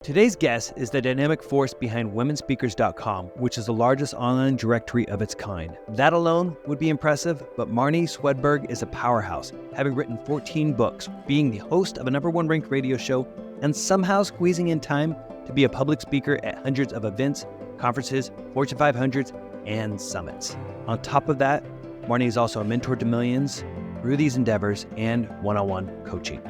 Today's guest is the dynamic force behind womenspeakers.com, which is the largest online directory of its kind. That alone would be impressive, but Marnie Swedberg is a powerhouse, having written 14 books, being the host of a #1 ranked radio show, and somehow squeezing in time to be a public speaker at hundreds of events, conferences, Fortune 500s, and summits. On top of that, Marnie is also a mentor to millions through these endeavors and one-on-one coaching.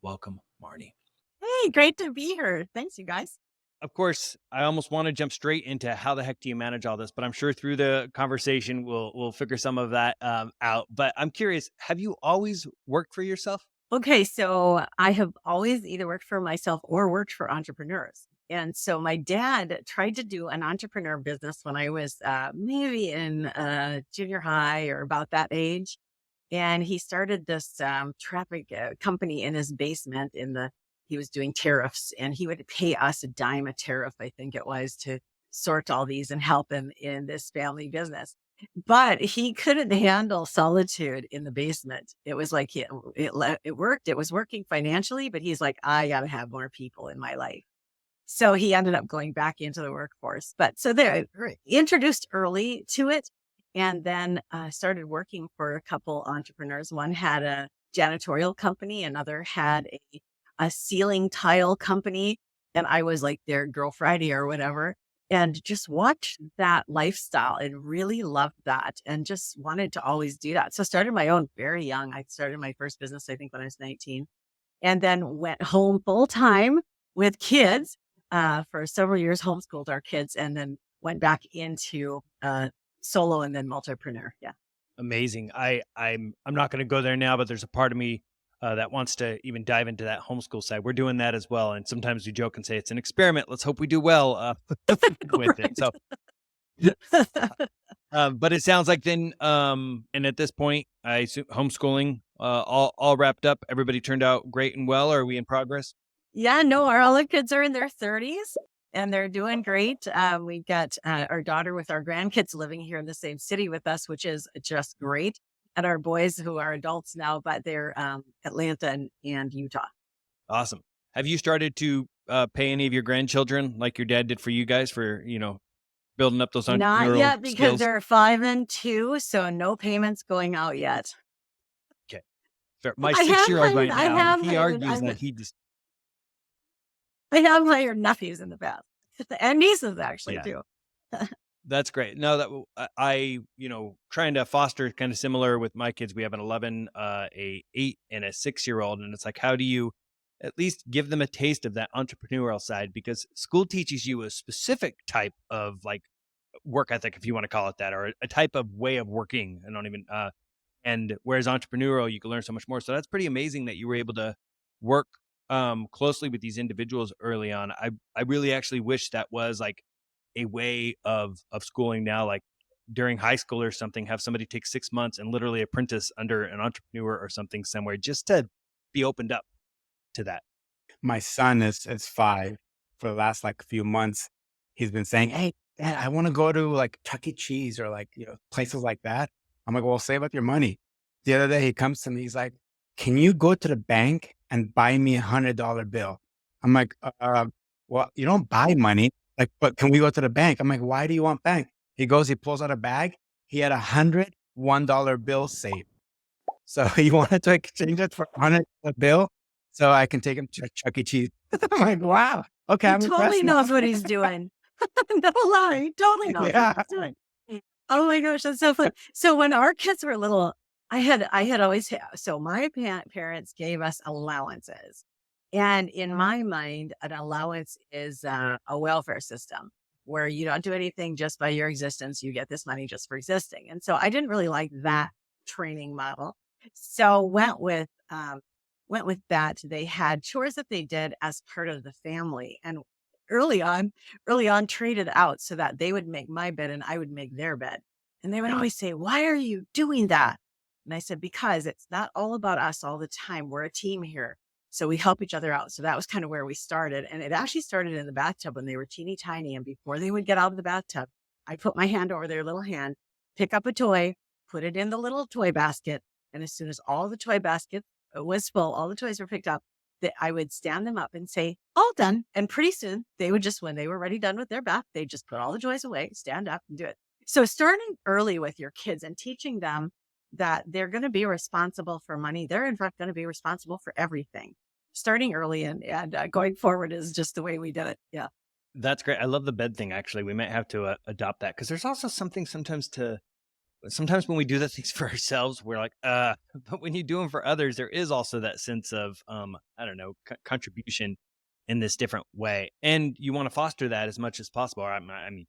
Welcome, Marnie. Hey, great to be here. Thanks, you guys. Of course, I almost want to jump straight into how the heck do you manage all this, but I'm sure through the conversation we'll figure some of that out. But I'm curious, have you always worked for yourself? Okay, so I have always either worked for myself or worked for entrepreneurs. And so my dad tried to do an entrepreneur business when I was maybe in junior high or about that age. And he started this traffic company in his basement he was doing tariffs, and he would pay us a dime a tariff, I think it was, to sort all these and help him in this family business. But he couldn't handle solitude in the basement. It was like it worked. It was working financially, but he's like, I got to have more people in my life. So he ended up going back into the workforce. But so they're introduced early to it. And then started working for a couple entrepreneurs. One had a janitorial company, another had a ceiling tile company. And I was like their Girl Friday or whatever, and just watched that lifestyle and really loved that and just wanted to always do that. So started my own very young. I started my first business, I think, when I was 19, and then went home full time with kids for several years, homeschooled our kids, and then went back into solo and then multipreneur. Yeah. Amazing. I'm not going to go there now, but there's a part of me that wants to even dive into that homeschool side. We're doing that as well. And sometimes we joke and say it's an experiment. Let's hope we do well with it. So, but it sounds like then, and at this point, I assume homeschooling all wrapped up. Everybody turned out great and well. Are we in progress? Yeah, no, all the kids are in their 30s. And they're doing great. We got our daughter with our grandkids living here in the same city with us, which is just great. And our boys who are adults now, but they're Atlanta and Utah. Awesome. Have you started to pay any of your grandchildren like your dad did for you guys for, building up those entrepreneurial Not yet, because skills? they're 5 and 2, so no payments going out yet. Okay. Fair. My I have 6-year-old right hired- I now, have he hired- argues I'm- that he just, I have hired nephews in the past and nieces actually too. that's great. No, that I, trying to foster kind of similar with my kids. We have an 11, a 8, and a 6-year-old, and it's like, how do you at least give them a taste of that entrepreneurial side? Because school teaches you a specific type of like work ethic, if you want to call it that, or a type of way of working. I don't even. And whereas entrepreneurial, you can learn so much more. So that's pretty amazing that you were able to work closely with these individuals early on. I really actually wish that was like a way of schooling now, like during high school or something, have somebody take 6 months and literally apprentice under an entrepreneur or something somewhere, just to be opened up to that. My son is 5. For the last few months, he's been saying, "Hey, Dad, I want to go to like Chuck E. Cheese or places like that." I'm like, "Well, save up your money." The other day, he comes to me. He's like, "Can you go to the bank and buy me $100 bill?" I'm like, "Well, you don't buy money. But can we go to the bank?" I'm like, "Why do you want bank?" He pulls out a bag. He had $101 bill saved. So he wanted to exchange it for $100 bill so I can take him to Chuck E. Cheese. I'm like, wow. Okay. He I'm totally impressed now. knows what he's doing. No lie, he totally knows what he's doing. Oh my gosh, that's so fun. So when our kids were little, I had always, so my parents gave us allowances. And in my mind, an allowance is a welfare system where you don't do anything just by your existence. You get this money just for existing. And so I didn't really like that training model. So went with that. They had chores that they did as part of the family. And early on traded out so that they would make my bed and I would make their bed. And they would always say, "Why are you doing that?" And I said, "Because it's not all about us all the time. We're a team here. So we help each other out." So that was kind of where we started. And it actually started in the bathtub when they were teeny tiny. And before they would get out of the bathtub, I put my hand over their little hand, pick up a toy, put it in the little toy basket. And as soon as all the toy baskets was full, all the toys were picked up, that I would stand them up and say, all done. And pretty soon they would just, when they were ready, done with their bath, they just put all the toys away, stand up and do it. So starting early with your kids and teaching them that they're going to be responsible for money. They're in fact going to be responsible for everything. Starting early and going forward is just the way we did it. Yeah. That's great. I love the bed thing. Actually, we might have to adopt that, because there's also something sometimes when we do the things for ourselves, we're like, but when you do them for others, there is also that sense of, I don't know, contribution in this different way. And you want to foster that as much as possible. I mean,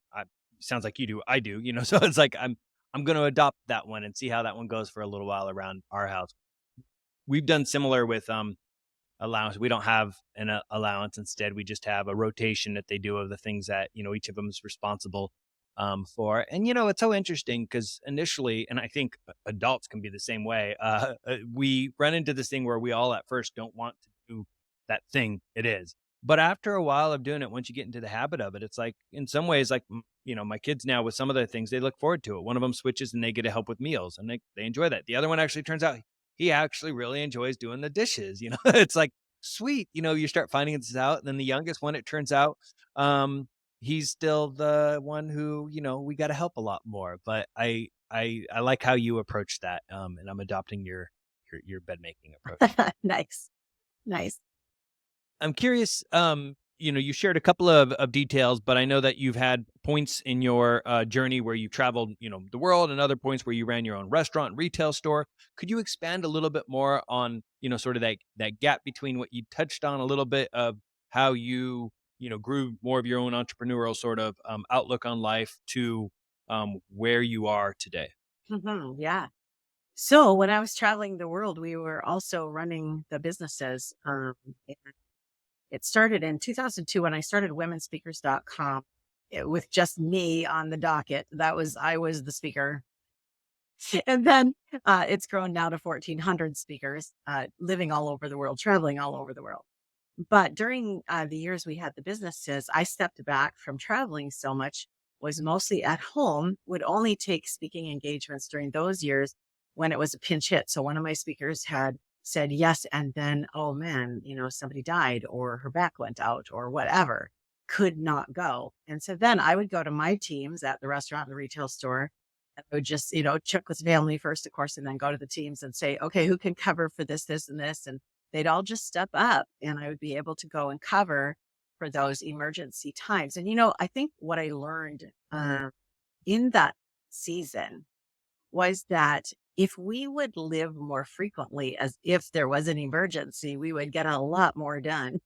sounds like you do. I do, so it's like, I'm going to adopt that one and see how that one goes for a little while around our house. We've done similar with, allowance. We don't have an allowance. Instead, we just have a rotation that they do of the things that, each of them is responsible for. And, it's so interesting because initially, and I think adults can be the same way, we run into this thing where we all at first don't want to do that thing it is. But after a while of doing it, once you get into the habit of it, it's like, in some ways, like, my kids now with some of the things, they look forward to it. One of them switches and they get to help with meals and they enjoy that. The other one actually turns out he actually really enjoys doing the dishes. It's like, sweet, you start finding this out. And then the youngest one, it turns out, he's still the one who, we got to help a lot more. But I like how you approach that. And I'm adopting your bed making approach. Nice. Nice. I'm curious, you shared a couple of details, but I know that you've had points in your journey where you traveled, the world, and other points where you ran your own restaurant and retail store. Could you expand a little bit more on, sort of that gap between what you touched on a little bit of how you, grew more of your own entrepreneurial sort of outlook on life to where you are today? Yeah. So when I was traveling the world, we were also running the businesses. It started in 2002 when I started womenspeakers.com with just me on the docket. I was the speaker. And then it's grown now to 1,400 speakers, living all over the world, traveling all over the world. But during the years we had the businesses, I stepped back from traveling so much, was mostly at home, would only take speaking engagements during those years when it was a pinch hit. So one of my speakers had said yes, and then, oh man, somebody died or her back went out or whatever, could not go. And so then I would go to my teams at the restaurant and the retail store. And I would just, check with family first, of course, and then go to the teams and say, okay, who can cover for this, this, and this? And they'd all just step up and I would be able to go and cover for those emergency times. And, I think what I learned in that season was that if we would live more frequently as if there was an emergency, we would get a lot more done.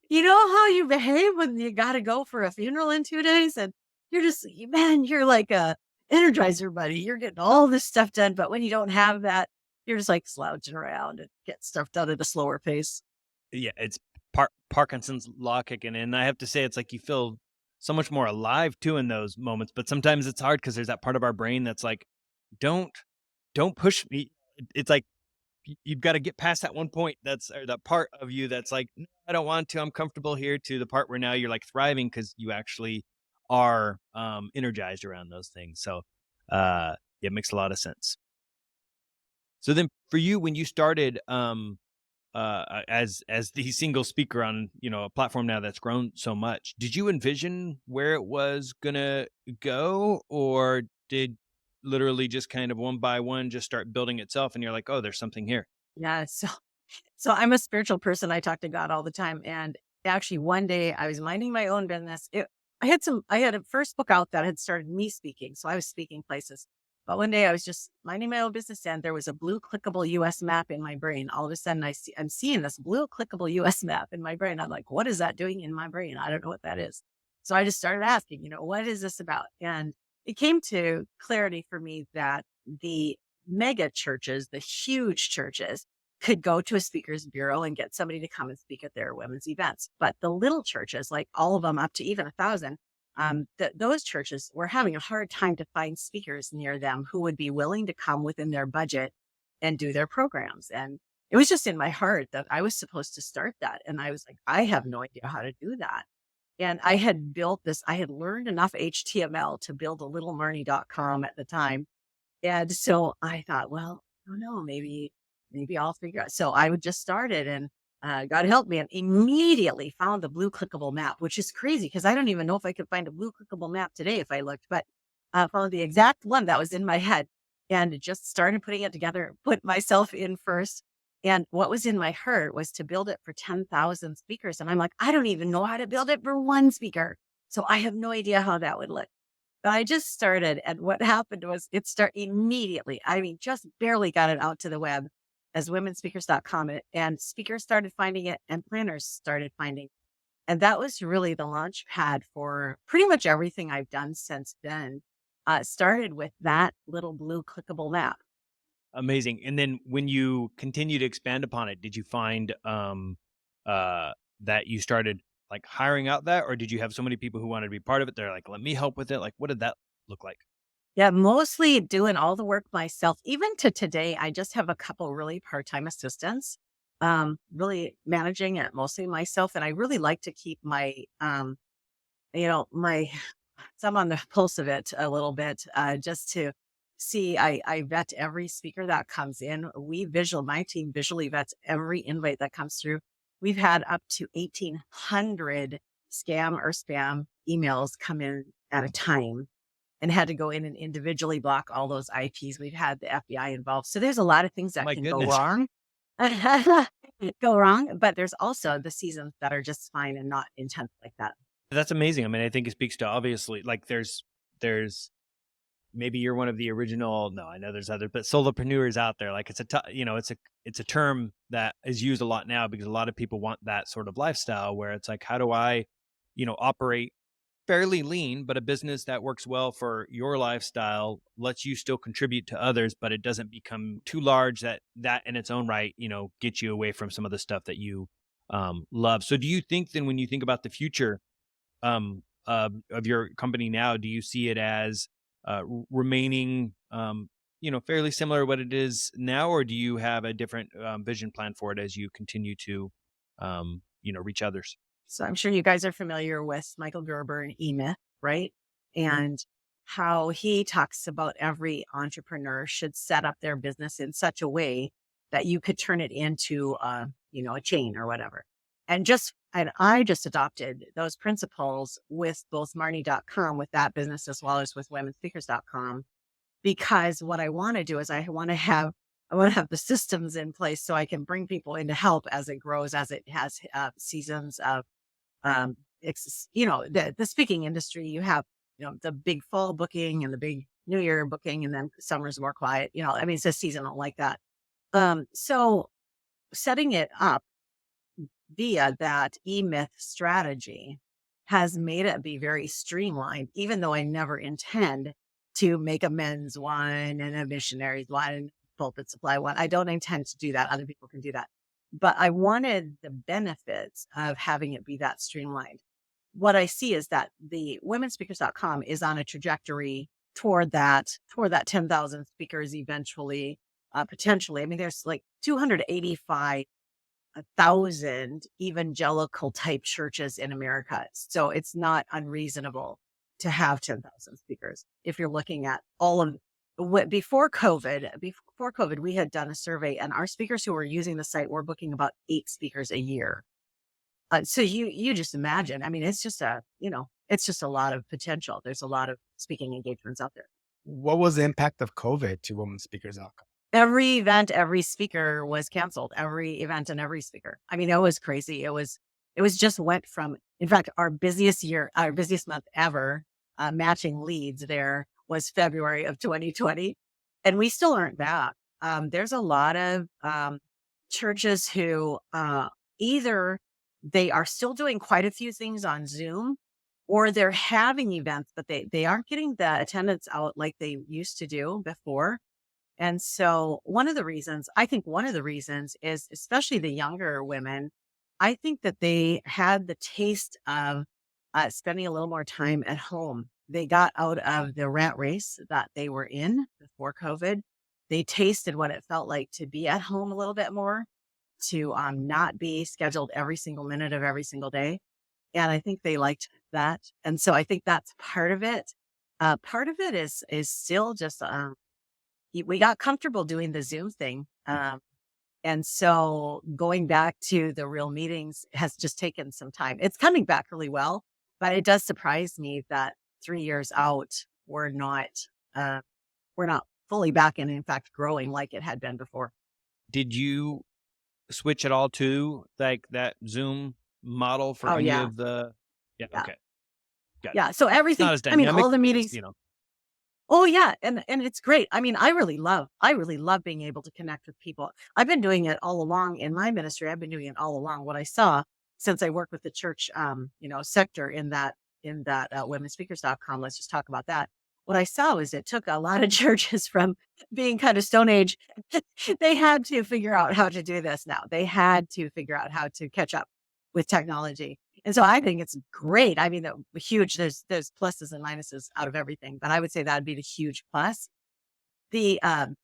You know how you behave when you got to go for a funeral in 2 days and you're like a energizer buddy. You're getting all this stuff done. But when you don't have that, you're just like slouching around and get stuff done at a slower pace. Yeah, it's Parkinson's law kicking in. I have to say, it's like you feel so much more alive too in those moments. But sometimes it's hard because there's that part of our brain that's like, don't push me. It's like you've got to get past that one point or that part of you that's like, no, I don't want to. I'm comfortable here, to the part where now you're like thriving because you actually are energized around those things. So it makes a lot of sense. So then for you, when you started as the single speaker on, a platform now that's grown so much, did you envision where it was gonna go, or did literally just kind of one by one just start building itself and you're like, oh, there's something here? Yeah. So I'm a spiritual person. I talk to God all the time. And actually one day I was minding my own business. I had a first book out that had started me speaking. So I was speaking places. But one day I was just minding my own business and there was a blue clickable US map in my brain. All of a sudden I'm seeing this blue clickable US map in my brain. I'm like, what is that doing in my brain? I don't know what that is. So I just started asking, what is this about? And it came to clarity for me that the mega churches, the huge churches, could go to a speaker's bureau and get somebody to come and speak at their women's events. But the little churches, like all of them up to even 1,000, those churches were having a hard time to find speakers near them who would be willing to come within their budget and do their programs. And it was just in my heart that I was supposed to start that. And I was like, I have no idea how to do that. And I had learned enough HTML to build a little Marnie.com at the time. And so I thought, well, I don't know, maybe maybe I'll figure out. So I would just start it and God help me and immediately found the blue clickable map, which is crazy because I don't even know if I could find a blue clickable map today if I looked, but found the exact one that was in my head and just started putting it together, put myself in first. And what was in my heart was to build it for 10,000 speakers. And I'm like, I don't even know how to build it for one speaker. So I have no idea how that would look. But I just started, and what happened was it start immediately. I mean, just barely got it out to the web as womenspeakers.com, and speakers started finding it, and planners started finding it. And that was really the launch pad for pretty much everything I've done since then. Started with that little blue clickable map. Amazing. And then when you continue to expand upon it, did you find that you started like hiring out that, or did you have so many people who wanted to be part of it? They're like, let me help with it. Like, what did that look like? Yeah, mostly doing all the work myself. Even to today, I just have a couple really part-time assistants, really managing it mostly myself. And I really like to keep my, my thumb on the pulse of it a little bit, just to see, I vet every speaker that comes in. My team visually vets every invite that comes through. We've had up to 1,800 scam or spam emails come in at a time and had to go in and individually block all those IPs. We've had the FBI involved. So there's a lot of things Oh that my can go goodness. wrong. But there's also the seasons that are just fine and not intense like that. That's amazing. I mean, I think it speaks to obviously like there's maybe you're one of the original, no, I know there's other, but solopreneurs out there. Like it's a term that is used a lot now because a lot of people want that sort of lifestyle where it's like, how do I, operate fairly lean, but a business that works well for your lifestyle lets you still contribute to others, but it doesn't become too large that in its own right, gets you away from some of the stuff that you love. So do you think then when you think about the future of your company now, do you see it as remaining, fairly similar to what it is now, or do you have a different vision plan for it as you continue to, reach others? So I'm sure you guys are familiar with Michael Gerber and E-Myth, right? And how he talks about every entrepreneur should set up their business in such a way that you could turn it into a chain or whatever. And I just adopted those principles with both Marnie.com with that business as well as with womenspeakers.com, because what I want to do is I want to have the systems in place so I can bring people in to help as it grows, as it has seasons of the speaking industry. You have, the big fall booking and the big New Year booking, and then summer's more quiet. I mean, it's just seasonal like that. So setting it up via that E-Myth strategy has made it be very streamlined, even though I never intend to make a men's one and a missionaries one and pulpit supply one. I don't intend to do that. Other people can do that. But I wanted the benefits of having it be that streamlined. What I see is that the womenspeakers.com is on a trajectory toward that 10,000 speakers eventually, potentially. I mean, there's like 285,000 evangelical type churches in America. So it's not unreasonable to have 10,000 speakers. If you're looking at all of before COVID, we had done a survey, and our speakers who were using the site were booking about 8 speakers a year. So you just imagine. I mean, it's just a lot of potential. There's a lot of speaking engagements out there. What was the impact of COVID to women speakers outcome? Every event, every speaker was canceled. Every event and every speaker. I mean, it was crazy. It was just went from, in fact, our busiest month ever, matching leads there was February of 2020, and we still aren't back. There's a lot of churches who either they are still doing quite a few things on Zoom, or they're having events, but they aren't getting the attendance out like they used to do before. And so I think one of the reasons is, especially the younger women, I think that they had the taste of spending a little more time at home. They got out of the rat race that they were in before COVID. They tasted what it felt like to be at home a little bit more, to not be scheduled every single minute of every single day. And I think they liked that. And so I think that's part of it. Part of it is still just we got comfortable doing the Zoom thing. And so going back to the real meetings has just taken some time. It's coming back really well, but it does surprise me that 3 years out, we're not, uh, we're not fully back and in fact growing like it had been before. Did you switch at all to like that Zoom model for Oh any yeah. of the Yeah, Yeah. okay. Got it. Yeah. So It's everything, not as I mean, dynamic, all the but it's, meetings. Oh yeah, and it's great. I mean, I really love being able to connect with people. I've been doing it all along in my ministry. I've been doing it all along. What I saw since I work with the church, sector in that womenspeakers.com. Let's just talk about that. What I saw is it took a lot of churches from being kind of Stone Age. They had to figure out how to do this now. They had to figure out how to catch up with technology. And so I think it's great. I mean, huge. There's pluses and minuses out of everything, but I would say that'd be the huge plus. The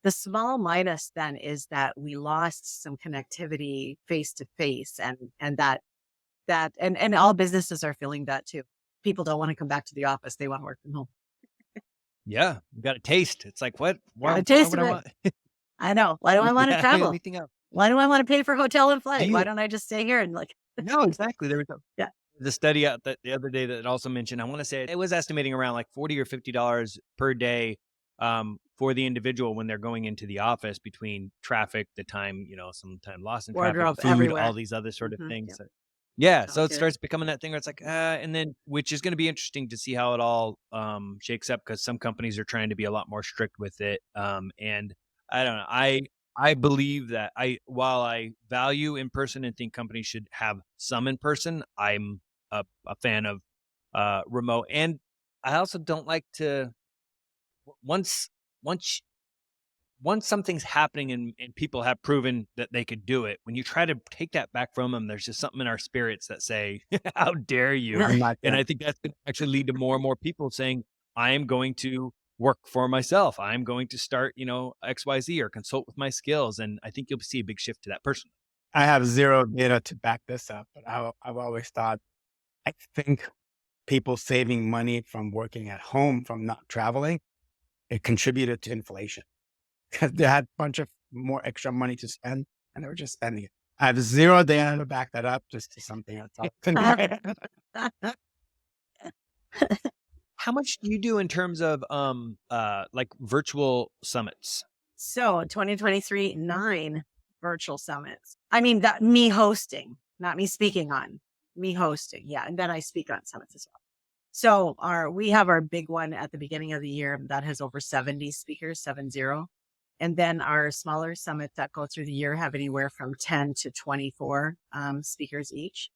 small minus then is that we lost some connectivity face to face, and and all businesses are feeling that too. People don't want to come back to the office; they want to work from home. Yeah, you got a taste. It's like, what? Got a Why taste would of I it. want I know. Why do I want to Yeah, travel? anything else? Why do I want to pay for hotel and Do flight? Why you don't I just stay here and like, No, exactly. There was yeah, the study out that the other day that also mentioned, I want to say it was estimating around like $40 or $50 per day for the individual when they're going into the office between traffic, the time, some time lost in traffic, wardrobe food, all everywhere. these other sort of Yeah, things. Yeah. So it childcare. starts becoming that thing where it's like, and then which is going to be interesting to see how it all shakes up because some companies are trying to be a lot more strict with it. And I don't know. I believe that while I value in person and think companies should have some in person, I'm a fan of remote. And I also don't like to once once once something's happening and people have proven that they could do it, when you try to take that back from them, there's just something in our spirits that say, "How dare you?" I'm not And there. I think that's going to actually lead to more and more people saying, "I am going to work for myself. I'm going to start, XYZ or consult with my skills." And I think you'll see a big shift to that person. I have zero data to back this up, but I've always thought, I think people saving money from working at home, from not traveling, it contributed to inflation because they had a bunch of more extra money to spend and they were just spending it. I have zero data to back that up, just to something that's up in my head. How much do you do in terms of like virtual summits? So 2023, 9 virtual summits. I mean, that me hosting, not me speaking on, me hosting. Yeah. And then I speak on summits as well. So we have our big one at the beginning of the year that has over 70 speakers, 70. And then our smaller summits that go through the year have anywhere from 10 to 24 speakers each.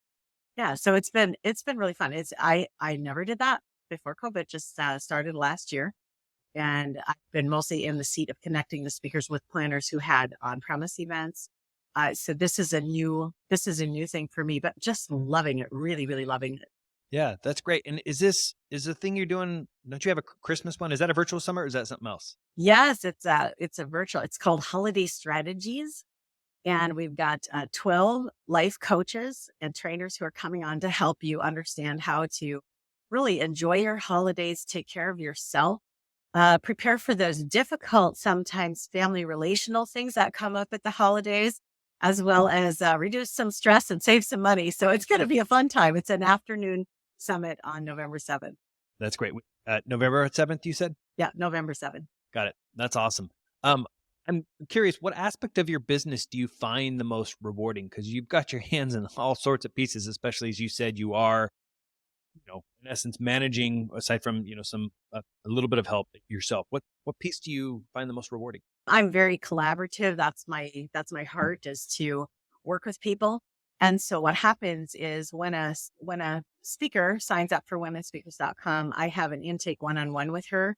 Yeah. So it's been really fun. I never did that before COVID, just started last year. And I've been mostly in the seat of connecting the speakers with planners who had on-premise events. So this is a new thing for me, but just loving it, really, really loving it. Yeah, that's great. And is the thing you're doing? Don't you have a Christmas one? Is that a virtual summit or is that something else? Yes, it's a virtual. It's called Holiday Strategies, and we've got 12 life coaches and trainers who are coming on to help you understand how to really enjoy your holidays, take care of yourself, prepare for those difficult, sometimes family relational things that come up at the holidays, as well as reduce some stress and save some money. So it's going to be a fun time. It's an afternoon summit on November 7th. That's great. November 7th, you said? Yeah, November 7th. Got it. That's awesome. Um, I'm curious, what aspect of your business do you find the most rewarding? Because you've got your hands in all sorts of pieces, especially as you said, you are, in essence, managing aside from, some a little bit of help yourself. What piece do you find the most rewarding? I'm very collaborative. That's my heart, is to work with people. And so what happens is when a speaker signs up for womenspeakers.com, I have an intake one-on-one with her,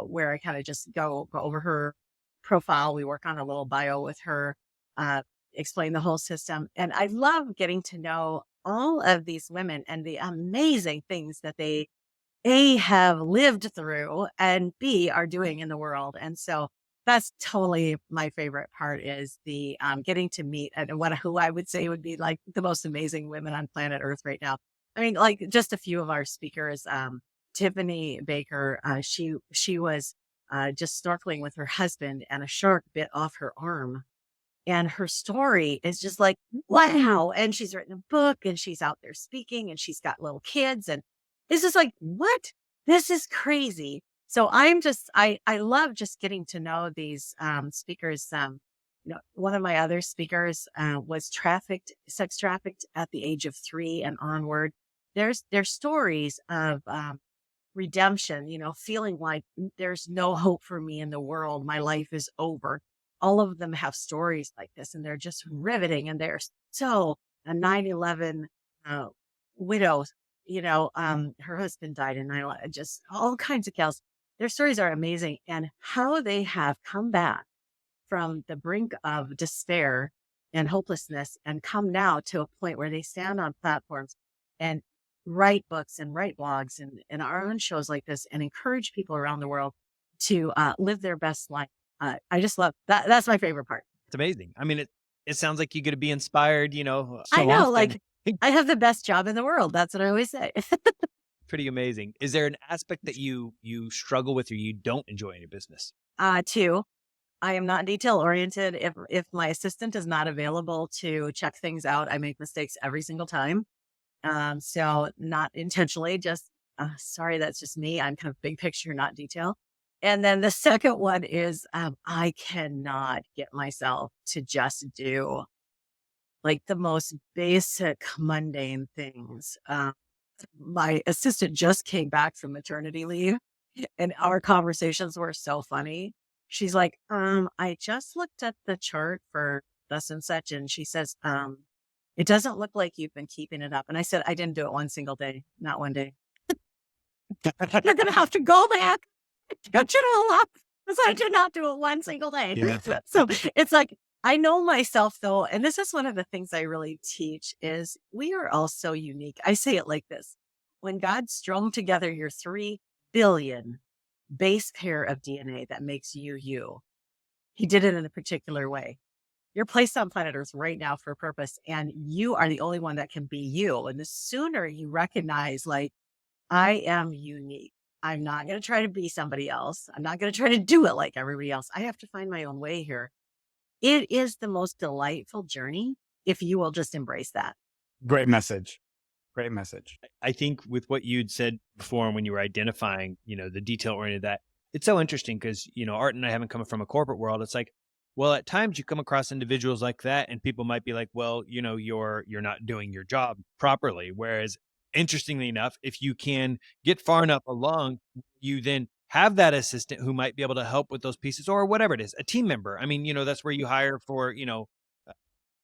where I kind of just go over her profile. We work on a little bio with her, explain the whole system. And I love getting to know all of these women and the amazing things that they A, have lived through, and B, are doing in the world. And so that's totally my favorite part, is the getting to meet and who I would say would be like the most amazing women on planet Earth right now. I mean, like just a few of our speakers, Tiffany Baker, she was just snorkeling with her husband and a shark bit off her arm. And her story is just like, wow. And she's written a book and she's out there speaking and she's got little kids. And it's just like, what? This is crazy. So I love just getting to know these speakers. One of my other speakers was sex trafficked at the age of 3 and onward. There's stories of redemption, feeling like there's no hope for me in the world. My life is over. All of them have stories like this, and they're just riveting. And they're so a 9/11 uh, widow, her husband died in 9/11, just all kinds of gals. Their stories are amazing, and how they have come back from the brink of despair and hopelessness and come now to a point where they stand on platforms and write books and write blogs and our own shows like this and encourage people around the world to live their best life. I just love that. That's my favorite part. It's amazing. I mean, it sounds like you get to be inspired, I so know, often. like I have the best job in the world. That's what I always say. Pretty amazing. Is there an aspect that you struggle with or you don't enjoy in your business? Two, I am not detail oriented. If my assistant is not available to check things out, I make mistakes every single time. So not intentionally, just sorry, that's just me. I'm kind of big picture, not detail. And then the second one is I cannot get myself to just do like the most basic mundane things. My assistant just came back from maternity leave and our conversations were so funny. She's like, I just looked at the chart for thus and such. And she says, it doesn't look like you've been keeping it up. And I said, I didn't do it one single day, not one day. You're going to have to go back, catch it all up, because I did not do it one single day. Yeah. So it's like, I know myself though, and this is one of the things I really teach is we are all so unique. I say it like this. When God strung together your 3 billion base pair of DNA that makes you, you, he did it in a particular way. You're placed on planet Earth right now for a purpose, and you are the only one that can be you. And the sooner you recognize, like, I am unique. I'm not going to try to be somebody else. I'm not going to try to do it like everybody else. I have to find my own way here. It is the most delightful journey if you will just embrace that. Great message. Great message. I think with what you'd said before when you were identifying, the detail oriented, that it's so interesting because, Art and I haven't come from a corporate world. It's like, well, at times you come across individuals like that and people might be like, well, you're not doing your job properly. Whereas interestingly enough, if you can get far enough along, you then have that assistant who might be able to help with those pieces or whatever it is, a team member. I mean, that's where you hire for,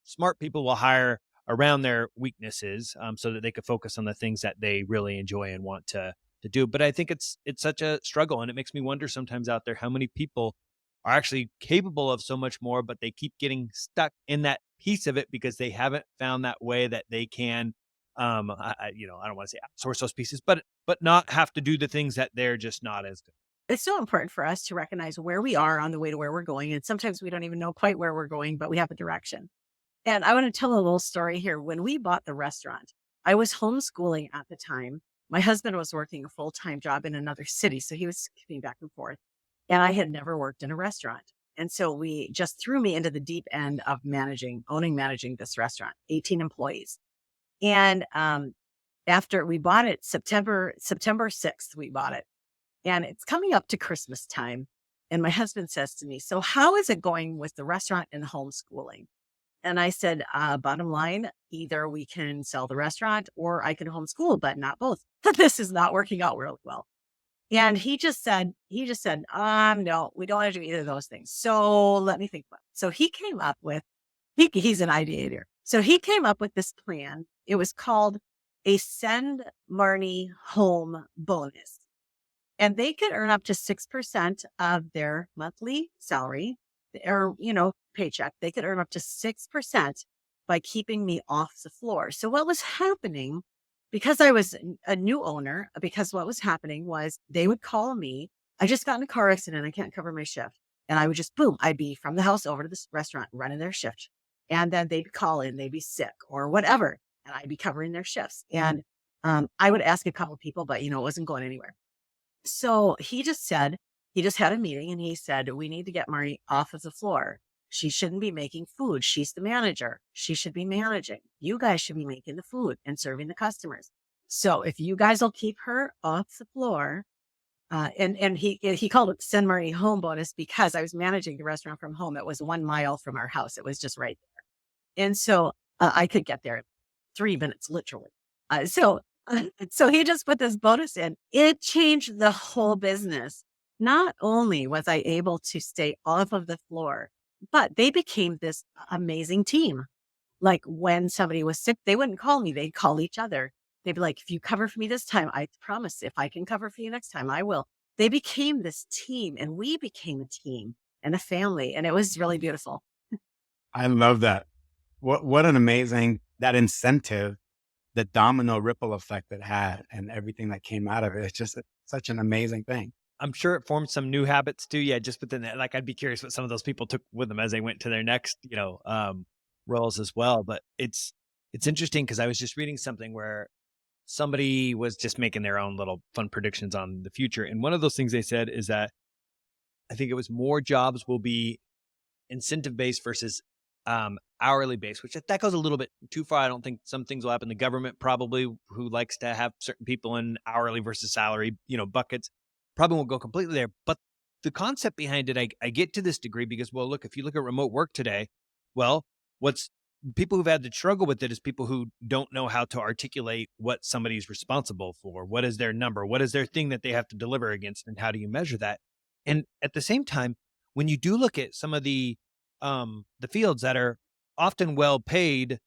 smart people will hire around their weaknesses so that they could focus on the things that they really enjoy and want to do. But I think it's such a struggle. And it makes me wonder sometimes out there how many people are actually capable of so much more, but they keep getting stuck in that piece of it because they haven't found that way that they can, I don't want to say outsource those pieces, but not have to do the things that they're just not as good. It's so important for us to recognize where we are on the way to where we're going. And sometimes we don't even know quite where we're going, but we have a direction. And I want to tell a little story here. When we bought the restaurant, I was homeschooling at the time. My husband was working a full-time job in another city, so he was coming back and forth. And I had never worked in a restaurant. And so we just threw me into the deep end of managing this restaurant, 18 employees. And after we bought it, September 6th, we bought it. And it's coming up to Christmas time. And my husband says to me, so how is it going with the restaurant and homeschooling? And I said, bottom line, either we can sell the restaurant or I can homeschool, but not both. This is not working out really well. And he just said, no, we don't want to do either of those things. So let me think about it. So he came up with, he's an ideator. So he came up with this plan. It was called a Send Marnie Home Bonus. And they could earn up to 6% of their monthly salary or, paycheck. They could earn up to 6% by keeping me off the floor. So what was happening, because I was a new owner, because what was happening was they would call me. I just got in a car accident. I can't cover my shift. And I would just, boom, I'd be from the house over to this restaurant running their shift. And then they'd call in, they'd be sick or whatever. And I'd be covering their shifts. And I would ask a couple people, but, it wasn't going anywhere. So he just had a meeting and he said, we need to get Marnie off of the floor. She shouldn't be making food. She's the manager. She should be managing. You guys should be making the food and serving the customers. So if you guys will keep her off the floor, and he called it Send Marnie Home bonus because I was managing the restaurant from home. It was 1 mile from our house. It was just right there. And so I could get there in 3 minutes, literally. So he just put this bonus in. It changed the whole business. Not only was I able to stay off of the floor, but they became this amazing team. Like when somebody was sick, they wouldn't call me. They'd call each other. They'd be like, if you cover for me this time, I promise if I can cover for you next time, I will. They became this team and we became a team and a family. And it was really beautiful. I love that. What an amazing, that incentive, the domino ripple effect it had and everything that came out of it. It's just such an amazing thing. I'm sure it formed some new habits too. Yeah, just within that, like I'd be curious what some of those people took with them as they went to their next, roles as well. But it's interesting because I was just reading something where somebody was just making their own little fun predictions on the future, and one of those things they said is that I think it was more jobs will be incentive based versus hourly based, which that goes a little bit too far. I don't think some things will happen. The government probably, who likes to have certain people in hourly versus salary, buckets, probably won't go completely there. But the concept behind it, I get to this degree because, well, look, if you look at remote work today, well, what's people who've had to struggle with it is people who don't know how to articulate what somebody's responsible for. What is their number? What is their thing that they have to deliver against? And how do you measure that? And at the same time, when you do look at some of the fields that are often well paid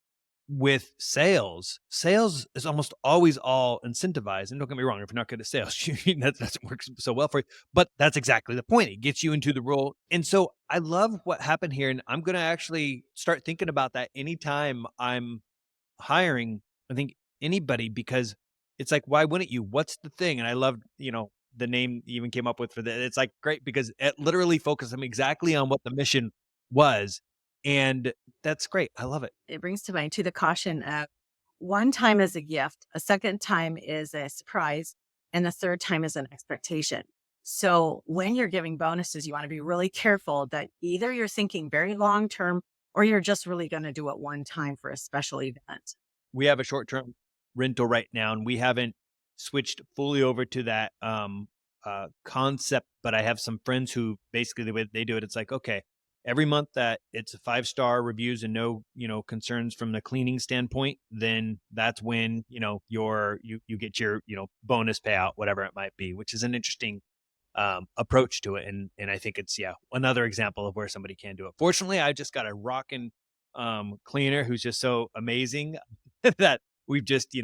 with sales is almost always all incentivized. And don't get me wrong, if you're not good at sales, that doesn't work so well for you. But that's exactly the point. It gets you into the role. And so I love what happened here. And I'm going to actually start thinking about that anytime I'm hiring, I think, anybody, because it's like, why wouldn't you? What's the thing? And I love, the name you even came up with for that. It's like great because it literally focuses them exactly on what the mission was. And that's great. I love it. It brings to mind, to the caution of one time is a gift, a second time is a surprise, and the third time is an expectation. So when you're giving bonuses, you want to be really careful that either you're thinking very long term or you're just really going to do it one time for a special event. We have a short-term rental right now, and we haven't switched fully over to that concept, but I have some friends who basically the way they do it, it's like, okay, every month that it's a 5-star reviews and no, concerns from the cleaning standpoint, then that's when, you get your, bonus payout, whatever it might be, which is an interesting approach to it. And I think it's, another example of where somebody can do it. Fortunately, I just got a rockin' cleaner who's just so amazing that we've just,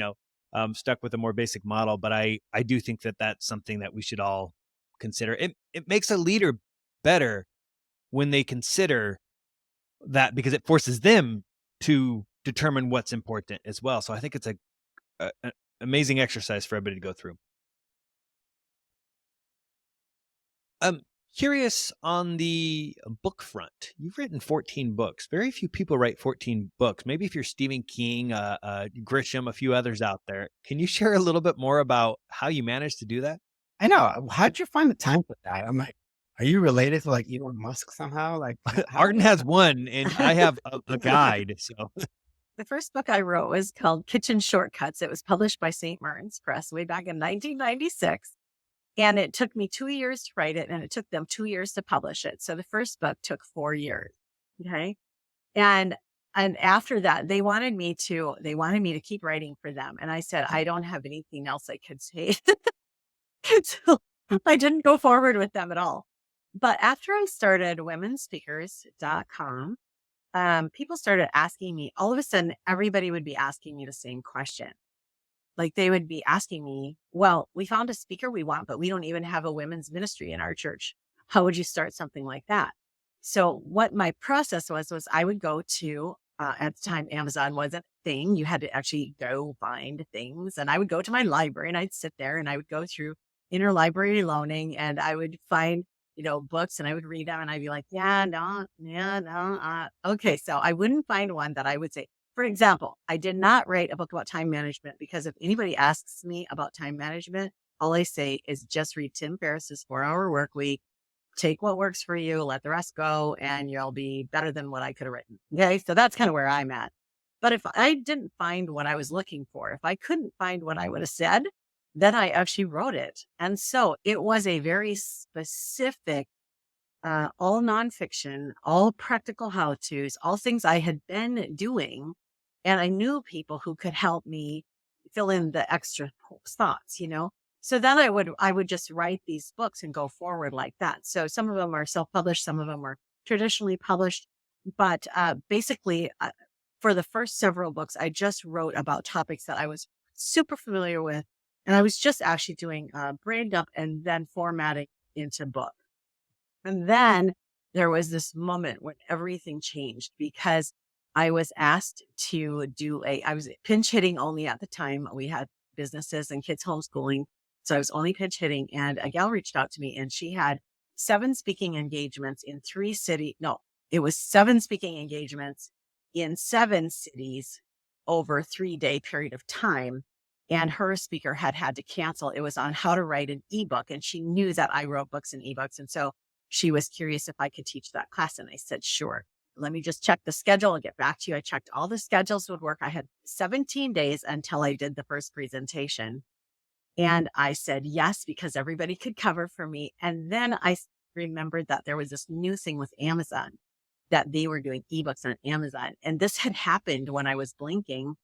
stuck with a more basic model. But I do think that that's something that we should all consider. It makes a leader better when they consider that, because it forces them to determine what's important as well. So I think it's an amazing exercise for everybody to go through. Curious on the book front. You've written 14 books. Very few people write 14 books. Maybe if you're Stephen King, Grisham, a few others out there. Can you share a little bit more about how you managed to do that? I know. How'd you find the time for that? I'm like, are you related to like Elon Musk somehow? Like, Artin has one, and I have a guide. So The first book I wrote was called Kitchen Shortcuts. It was published by St. Martin's Press way back in 1996. And it took me 2 years to write it, and it took them 2 years to publish it. So the first book took 4 years. Okay. And after that, they wanted me to keep writing for them. And I said, I don't have anything else I could say. So I didn't go forward with them at all. But after I started womenspeakers.com, people started asking me, all of a sudden, everybody would be asking me the same question. Like they would be asking me, well, we found a speaker we want, but we don't even have a women's ministry in our church. How would you start something like that? So what my process was I would go to, at the time, Amazon wasn't a thing. You had to actually go find things. And I would go to my library and I'd sit there and I would go through interlibrary loaning and I would find, books and I would read them and I'd be like, okay. So I wouldn't find one that I would say, for example, I did not write a book about time management because if anybody asks me about time management, all I say is just read Tim Ferriss's 4-Hour Work Week, take what works for you, let the rest go, and you'll be better than what I could have written. Okay. So that's kind of where I'm at. But if I didn't find what I was looking for, if I couldn't find what I would have said, then I actually wrote it. And so it was a very specific, all nonfiction, all practical how to's, all things I had been doing. And I knew people who could help me fill in the extra thoughts, you know? So then I would just write these books and go forward like that. So some of them are self-published, some of them are traditionally published, but basically for the first several books, I just wrote about topics that I was super familiar with. And I was just actually doing brain dump and then formatting into book. And then there was this moment when everything changed because I was asked to I was pinch hitting only at the time. We had businesses and kids homeschooling. So I was only pinch hitting, and a gal reached out to me and she had 7 speaking engagements in 3 cities. No, it was 7 speaking engagements in 7 cities over a 3-day period of time. And her speaker had to cancel. It was on how to write an ebook. And she knew that I wrote books and ebooks. And so she was curious if I could teach that class. And I said, sure. Let me just check the schedule and get back to you. I checked all the schedules would work. I had 17 days until I did the first presentation. And I said yes, because everybody could cover for me. And then I remembered that there was this new thing with Amazon, that they were doing ebooks on Amazon. And this had happened when I was blinking.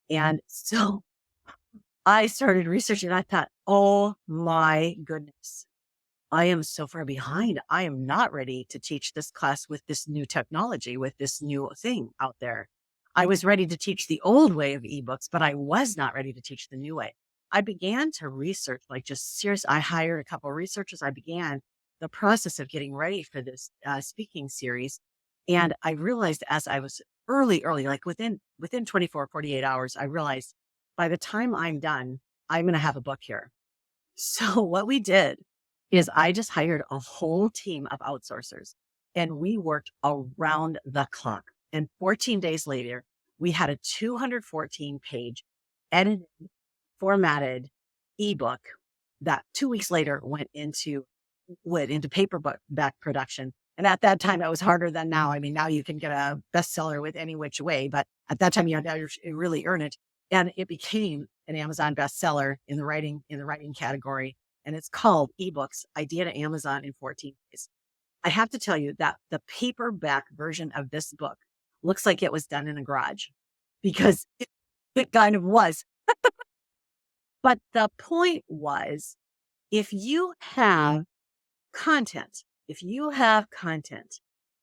And so I started researching. I thought, oh my goodness, I am so far behind. I am not ready to teach this class with this new technology, with this new thing out there. I was ready to teach the old way of ebooks, but I was not ready to teach the new way. I began to research, like just serious. I hired a couple of researchers. I began the process of getting ready for this speaking series. And I realized as I was early, like within 24, 48 hours, I realized by the time I'm done, I'm going to have a book here. So what we did is I just hired a whole team of outsourcers and we worked around the clock. And 14 days later, we had a 214 page edited, formatted ebook that 2 weeks later went into paperback production. And at that time, it was harder than now. I mean, now you can get a bestseller with any which way, but at that time, you had to really earn it. And it became an Amazon bestseller in the writing category. And it's called eBooks, Idea to Amazon in 14 Days. I have to tell you that the paperback version of this book looks like it was done in a garage, because it kind of was. But the point was, if you have content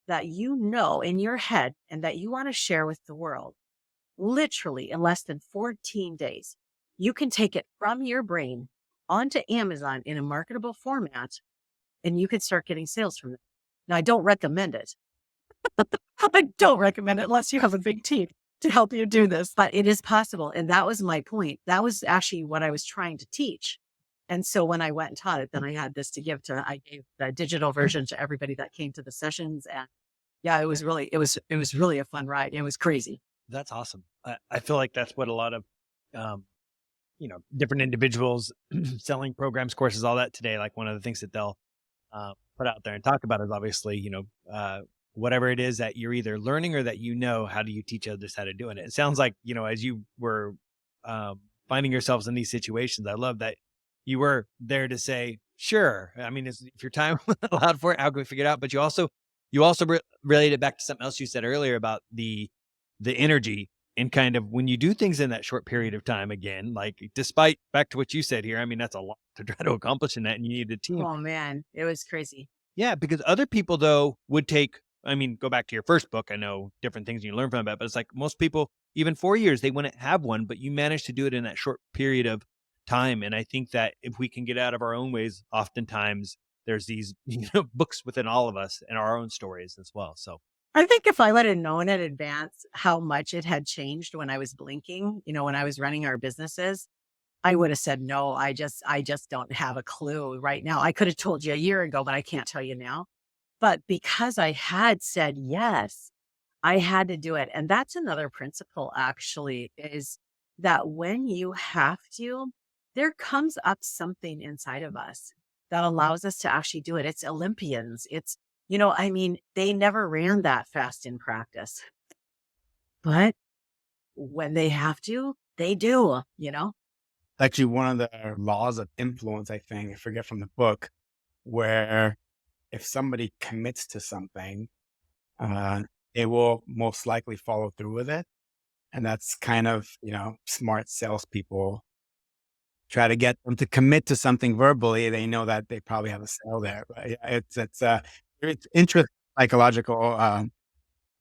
that you know in your head and that you want to share with the world, literally in less than 14 days, you can take it from your brain onto Amazon in a marketable format, and you can start getting sales from it. Now, I don't recommend it. I don't recommend it unless you have a big team to help you do this, but it is possible. And that was my point. That was actually what I was trying to teach. And so when I went and taught it, then I had this to give to, I gave the digital version to everybody that came to the sessions. And yeah, it was really a fun ride. It was crazy. That's awesome. I feel like that's what a lot of, different individuals selling programs, courses, all that today. Like one of the things that they'll put out there and talk about is obviously, whatever it is that you're either learning or that how do you teach others how to do it? It sounds like, as you were finding yourselves in these situations, I love that you were there to say, sure. I mean, if your time allowed for it, how can we figure it out? But you also related it back to something else you said earlier about the energy and kind of when you do things in that short period of time, again, like despite back to what you said here, I mean, that's a lot to try to accomplish in that, and you need a team. Oh man, it was crazy. Yeah, because other people though would go back to your first book. I know different things you learn from that, but it's like most people, even 4 years, they wouldn't have one, but you managed to do it in that short period of time. And I think that if we can get out of our own ways, oftentimes there's these books within all of us and our own stories as well. So I think if I would have known in advance how much it had changed when I was blinking, when I was running our businesses, I would have said, no, I just don't have a clue right now. I could have told you a year ago, but I can't tell you now. But because I had said yes, I had to do it. And that's another principle actually, is that when you have to, there comes up something inside of us that allows us to actually do it. It's Olympians. It's, you know, I mean, they never ran that fast in practice, but when they have to, they do, you know? Actually, one of the laws of influence, I think, I forget from the book, where if somebody commits to something, uh, they will most likely follow through with it. And that's kind of, smart salespeople try to get them to commit to something verbally. They know that they probably have a sale there. But yeah, it's interesting psychological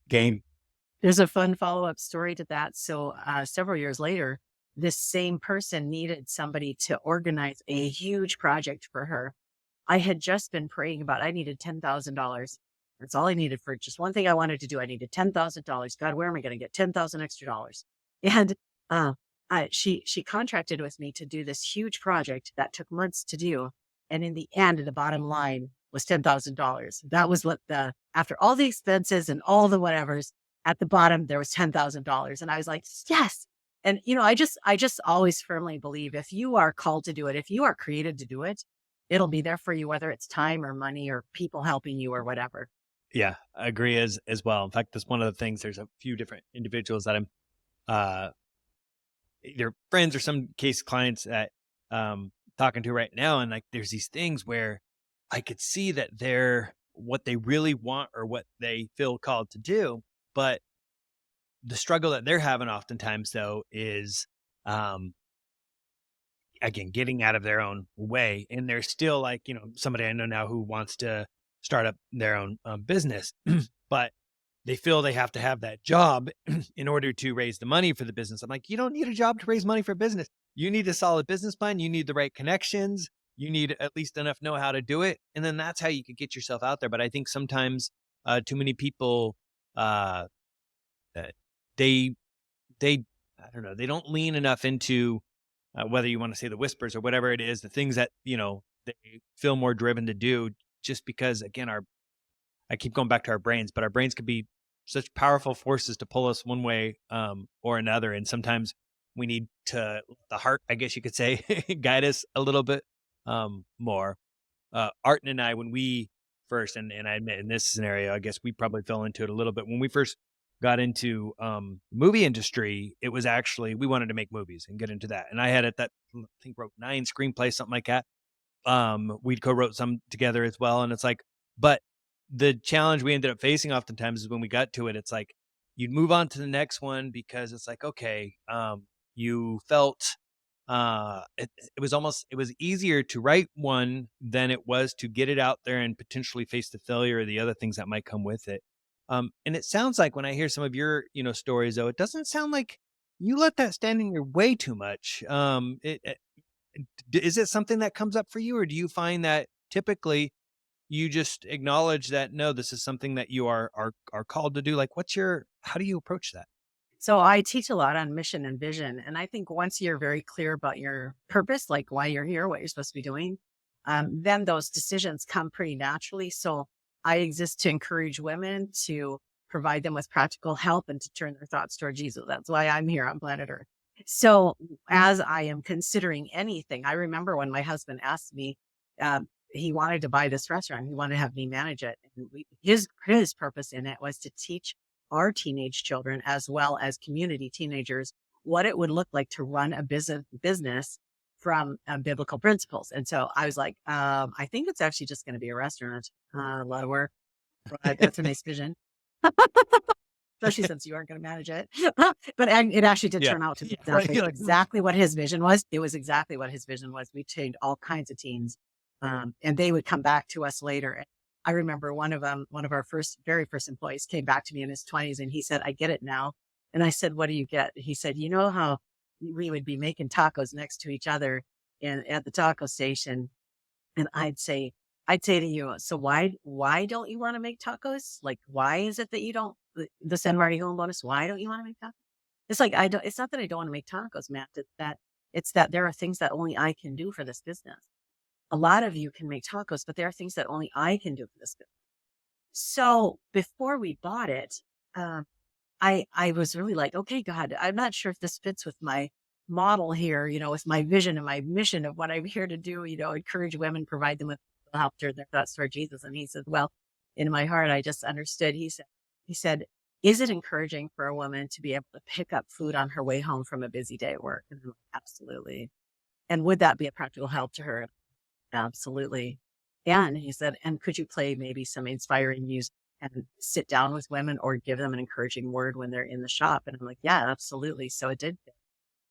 game. There's a fun follow-up story to that. So, several years later, this same person needed somebody to organize a huge project for her. I had just been praying about I needed $10,000. That's all I needed for just one thing I wanted to do. I needed $10,000. God, where am I going to get 10,000 extra dollars? And uh, she contracted with me to do this huge project that took months to do. And in the end, the bottom line was $10,000. That was what after all the expenses and all the whatevers, at the bottom, there was $10,000. And I was like, yes. And, you know, I just always firmly believe if you are called to do it, if you are created to do it, it'll be there for you, whether it's time or money or people helping you or whatever. Yeah, I agree as well. In fact, that's one of the things. There's a few different individuals that I'm uh, either friends or some case clients that talking to right now, and like there's these things where I could see that they're what they really want or what they feel called to do, but the struggle that they're having oftentimes though is um again getting out of their own way, and they're still like somebody I know now who wants to start up their own business but they feel they have to have that job in order to raise the money for the business. I'm like, you don't need a job to raise money for business. You need a solid business plan. You need the right connections. You need at least enough know how to do it. And then that's how you could get yourself out there. But I think sometimes too many people, uh, uh, they, they, I don't know, they don't lean enough into whether you want to say the whispers or whatever it is, the things that, they feel more driven to do just because, again, I keep going back to our brains, but our brains could be such powerful forces to pull us one way or another. And sometimes we need to let the heart, I guess you could say, guide us a little bit more. Artin and I, when we first, and I admit in this scenario, I guess we probably fell into it a little bit. When we first got into movie industry, it was actually, we wanted to make movies and get into that. And I had I think wrote 9 screenplays, something like that. We'd co-wrote some together as well. And it's like, but the challenge we ended up facing oftentimes is when we got to it, it's like you'd move on to the next one because it's like, okay, you felt it was easier to write one than it was to get it out there and potentially face the failure or the other things that might come with it. And it sounds like when I hear some of your, stories though, it doesn't sound like you let that stand in your way too much. Is it something that comes up for you, or do you find that typically you just acknowledge that, no, this is something that you are called to do? Like, how do you approach that? So I teach a lot on mission and vision. And I think once you're very clear about your purpose, like why you're here, what you're supposed to be doing, then those decisions come pretty naturally. So I exist to encourage women, to provide them with practical help and to turn their thoughts toward Jesus. That's why I'm here on planet Earth. So as I am considering anything, I remember when my husband asked me, he wanted to buy this restaurant. He wanted to have me manage it. And his purpose in it was to teach our teenage children as well as community teenagers what it would look like to run a business from biblical principles. And so I was like, I think it's actually just going to be a restaurant. A lot of work, but that's a nice vision. Especially since you aren't going to manage it. It actually did Yeah. turn out to be Yeah, right. exactly what his vision was. It was exactly what his vision was. We trained all kinds of teens, and they would come back to us later. And I remember one of our very first employees came back to me in his 20s, and he said, "I get it now." And I said, "What do you get?" He said, "You know how we would be making tacos next to each other at the taco station, and I'd say to you, so why don't you want to make tacos? Like, why is it that you don't, the San Marnie home bonus, why don't you want to make tacos?" It's like, it's not that I don't want to make tacos, Matt. It's that there are things that only I can do for this business. A lot of you can make tacos, but there are things that only I can do for this business. So before we bought it, I was really like, okay, God, I'm not sure if this fits with my model here, with my vision and my mission of what I'm here to do, encourage women, provide them with help turn their thoughts toward Jesus. And he said, well, in my heart, I just understood. He said, is it encouraging for a woman to be able to pick up food on her way home from a busy day at work? And I'm like, absolutely. And would that be a practical help to her? Absolutely. And he said, and could you play maybe some inspiring music and sit down with women or give them an encouraging word when they're in the shop? And I'm like, yeah, absolutely. So it did.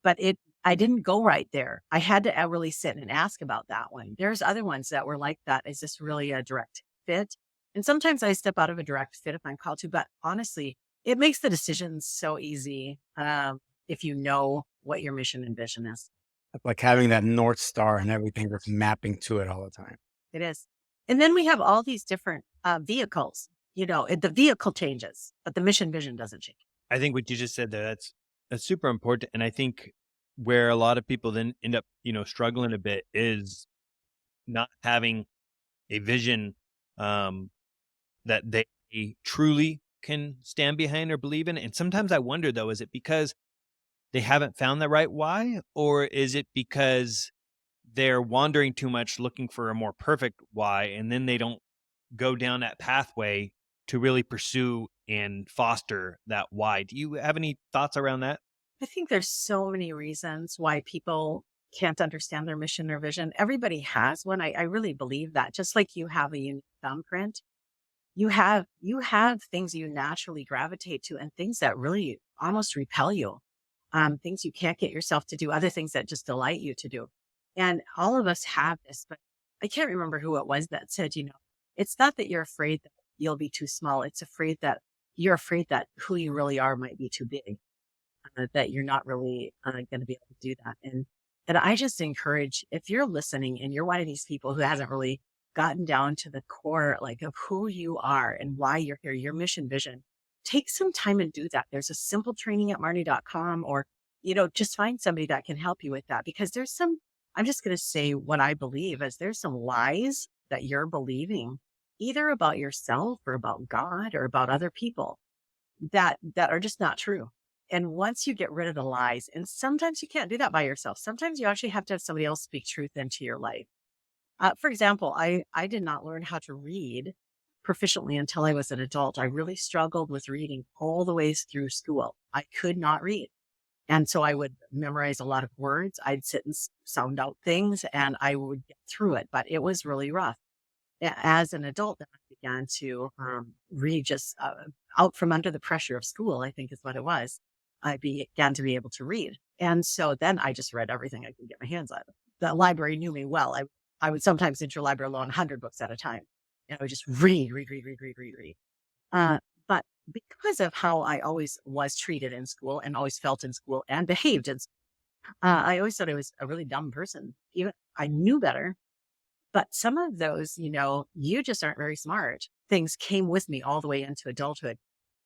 But I didn't go right there. I had to really sit and ask about that one. There's other ones that were like that. Is this really a direct fit? And sometimes I step out of a direct fit if I'm called to, but honestly, it makes the decisions so easy if you know what your mission and vision is. Like having that North Star and everything that's mapping to it all the time. It is. And then we have all these different vehicles. The vehicle changes, but the mission vision doesn't change. I think what you just said there, that's super important. And I think where a lot of people then end up, struggling a bit is not having a vision that they truly can stand behind or believe in. And sometimes I wonder though, is it because they haven't found the right why, or is it because they're wandering too much looking for a more perfect why, and then they don't go down that pathway to really pursue and foster that why? Do you have any thoughts around that? I think there's so many reasons why people can't understand their mission or vision. Everybody has one. I really believe that. Just like you have a unique thumbprint, you have things you naturally gravitate to and things that really almost repel you. Things you can't get yourself to do, other things that just delight you to do. And all of us have this, but I can't remember who it was that said, it's not that you're afraid that you'll be too small. It's you're afraid that who you really are might be too big, that you're not really going to be able to do that. And I just encourage, if you're listening and you're one of these people who hasn't really gotten down to the core, like of who you are and why you're here, your mission, vision, take some time and do that. There's a simple training at Marnie.com, or, just find somebody that can help you with that, because I'm just going to say what I believe is there's some lies that you're believing either about yourself or about God or about other people that are just not true. And once you get rid of the lies, and sometimes you can't do that by yourself. Sometimes you actually have to have somebody else speak truth into your life. For example, I did not learn how to read proficiently until I was an adult. I really struggled with reading all the way through school. I could not read. And so I would memorize a lot of words. I'd sit and sound out things and I would get through it, but it was really rough. As an adult, then I began to read just out from under the pressure of school, I think is what it was. I began to be able to read. And so then I just read everything I could get my hands on. The library knew me well. I would sometimes enter a library alone 100 books at a time. And I would just read. But because of how I always was treated in school and always felt in school and behaved in school, I always thought I was a really dumb person. Even I knew better. But some of those, you just aren't very smart. Things came with me all the way into adulthood.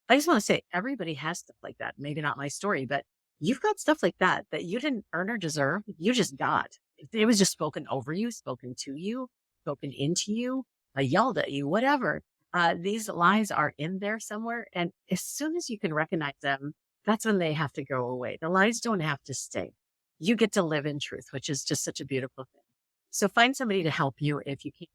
I just want to say everybody has stuff like that. Maybe not my story, but you've got stuff like that you didn't earn or deserve. You just got. It was just spoken over you, spoken to you, spoken into you, yelled at you, whatever. These lies are in there somewhere. And as soon as you can recognize them, that's when they have to go away. The lies don't have to stay. You get to live in truth, which is just such a beautiful thing. So find somebody to help you if you can't,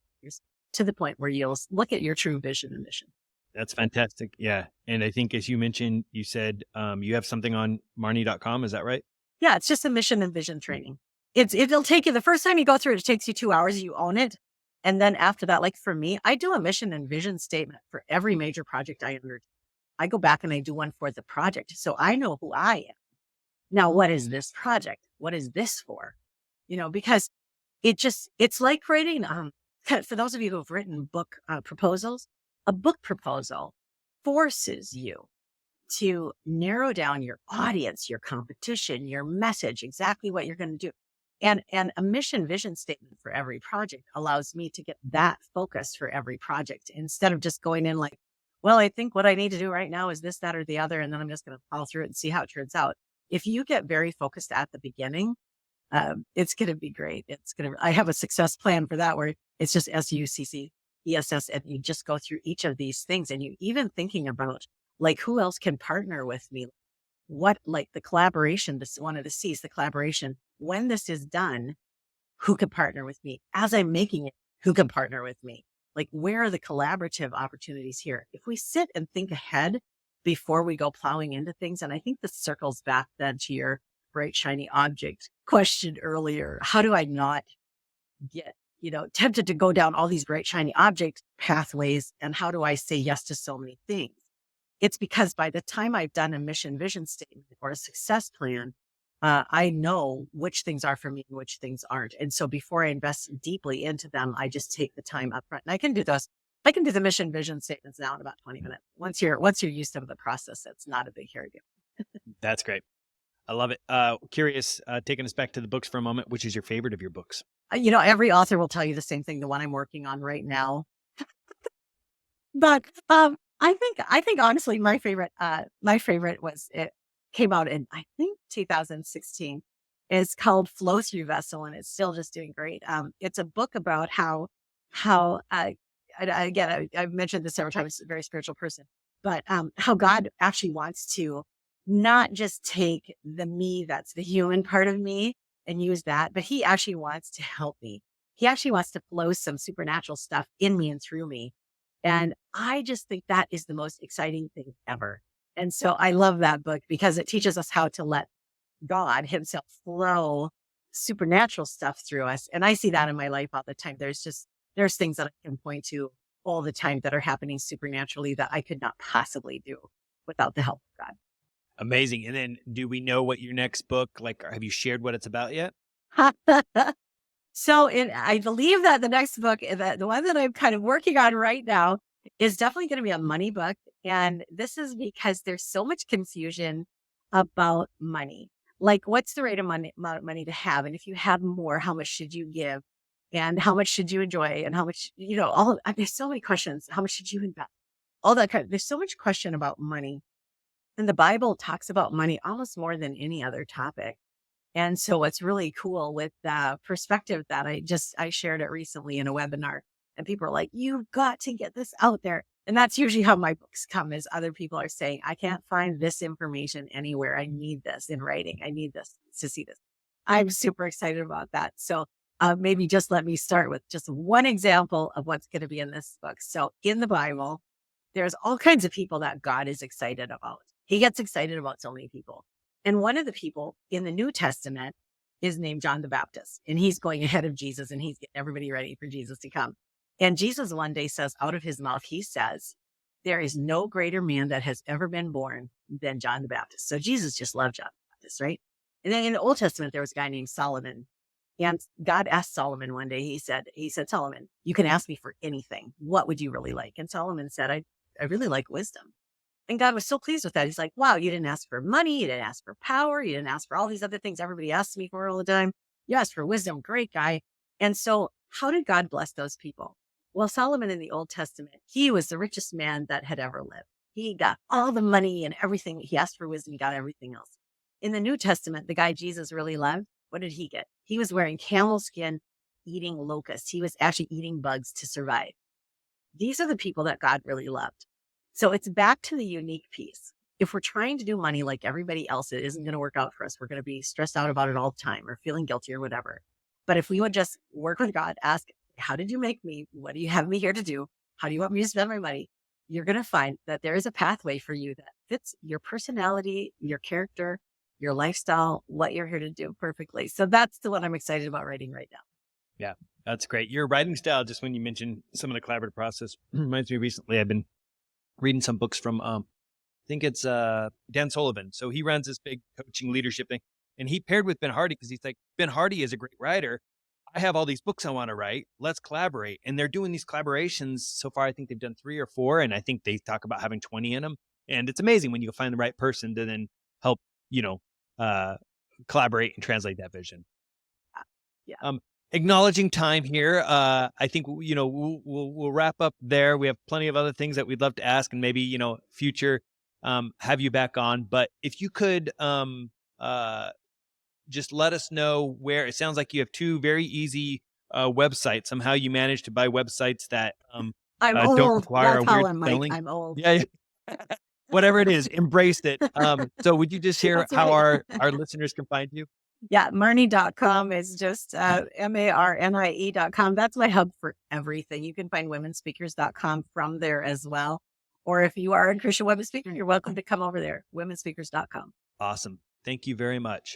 to the point where you'll look at your true vision and mission. That's fantastic. Yeah. And I think as you mentioned, you said you have something on Marnie.com. Is that right? Yeah, it's just a mission and vision training. It'll take you, the first time you go through it, it takes you 2 hours, you own it. And then after that, like for me, I do a mission and vision statement for every major project I undertake. I go back and I do one for the project. So I know who I am. Now, what is this project? What is this for? Because it's like writing, for those of you who have written book proposals, a book proposal forces you to narrow down your audience, your competition, your message, exactly what you're going to do. And a mission vision statement for every project allows me to get that focus for every project instead of just going in like, well, I think what I need to do right now is this, that, or the other. And then I'm just going to follow through it and see how it turns out. If you get very focused at the beginning, it's going to be great. I have a success plan for that where it's just SUCCESS, and you just go through each of these things and you even thinking about like, who else can partner with me? what, like the collaboration, this one of the C's, the collaboration, when this is done, who could partner with me? As I'm making it, who can partner with me? Like, where are the collaborative opportunities here? If we sit and think ahead before we go plowing into things, and I think this circles back then to your bright, shiny object question earlier. How do I not get, tempted to go down all these bright, shiny object pathways? And how do I say yes to so many things? It's because by the time I've done a mission vision statement or a success plan, I know which things are for me and which things aren't. And so before I invest deeply into them, I just take the time up front. And I can do those. I can do the mission vision statements now in about 20 minutes. Once you're used to the process, it's not a big hairy deal. That's great. I love it. Curious, taking us back to the books for a moment, which is your favorite of your books? Every author will tell you the same thing, the one I'm working on right now. But I think honestly, my favorite was, it came out in, I think, 2016. It's called Flow Through Vessel, and it's still just doing great. It's a book about how again, I've mentioned this several times, a very spiritual person, but how God actually wants to not just take the me, that's the human part of me, and use that, but he actually wants to help me. He actually wants to flow some supernatural stuff in me and through me. And I just think that is the most exciting thing ever. And so I love that book because it teaches us how to let God himself flow supernatural stuff through us. And I see that in my life all the time. There's things that I can point to all the time that are happening supernaturally that I could not possibly do without the help of Amazing. And then do we know what your next book, like, have you shared what it's about yet? God. So I believe that the next book, the one that I'm kind of working on right now, is definitely going to be a money book. And this is because there's so much confusion about money. Like, what's the rate of amount of money to have? And if you have more, how much should you give? And how much should you enjoy? And how much, there's so many questions. How much should you invest? All that there's so much question about money. And the Bible talks about money almost more than any other topic. And so what's really cool with the perspective that I shared it recently in a webinar, and people are like, you've got to get this out there. And that's usually how my books come, is other people are saying, I can't find this information anywhere. I need this in writing. I need this to see this. I'm super excited about that. So maybe just let me start with just one example of what's going to be in this book. So in the Bible, there's all kinds of people that God is excited about. He gets excited about so many people. And one of the people in the New Testament is named John the Baptist, and he's going ahead of Jesus, and he's getting everybody ready for Jesus to come. And Jesus one day says, out of his mouth, he says, there is no greater man that has ever been born than John the Baptist. So Jesus just loved John the Baptist, right? And then in the Old Testament, there was a guy named Solomon. And God asked Solomon one day, he said, Solomon, you can ask me for anything. What would you really like? And Solomon said, I really like wisdom. And God was so pleased with that. He's like, wow, you didn't ask for money. You didn't ask for power. You didn't ask for all these other things everybody asks me for all the time. You asked for wisdom. Great guy. And so how did God bless those people? Well, Solomon in the Old Testament, he was the richest man that had ever lived. He got all the money and everything. He asked for wisdom. He got everything else. In the New Testament, the guy Jesus really loved, what did he get? He was wearing camel skin, eating locusts. He was actually eating bugs to survive. These are the people that God really loved. So it's back to the unique piece. If we're trying to do money like everybody else, it isn't going to work out for us. We're going to be stressed out about it all the time or feeling guilty or whatever. But if we would just work with God, ask, how did you make me? What do you have me here to do? How do you want me to spend my money? You're going to find that there is a pathway for you that fits your personality, your character, your lifestyle, what you're here to do perfectly. So that's the one I'm excited about writing right now. Yeah, that's great. Your writing style, just when you mentioned some of the collaborative process, reminds me recently, I've been reading some books from, I think it's Dan Sullivan. So he runs this big coaching leadership thing, and he paired with Ben Hardy because he's like, Ben Hardy is a great writer. I have all these books I want to write. Let's collaborate. And they're doing these collaborations. So far, I think they've done 3 or 4, and I think they talk about having 20 in them. And it's amazing when you find the right person to then help, collaborate and translate that vision. Yeah. Acknowledging time here. I think, we'll wrap up there. We have plenty of other things that we'd love to ask, and maybe, future, have you back on. But if you could, just let us know where. It sounds like you have 2 very easy websites. Somehow you managed to buy websites that I'm don't old. require That's a how weird I'm, Mike. spelling. I'm old. Yeah. whatever it is, embrace it. So would you just share That's how right. our listeners can find you? Yeah, Marnie.com is just MARNIE.com. That's my hub for everything. You can find womenspeakers.com from there as well. Or if you are a Christian women speaker, you're welcome to come over there, womenspeakers.com. Awesome. Thank you very much.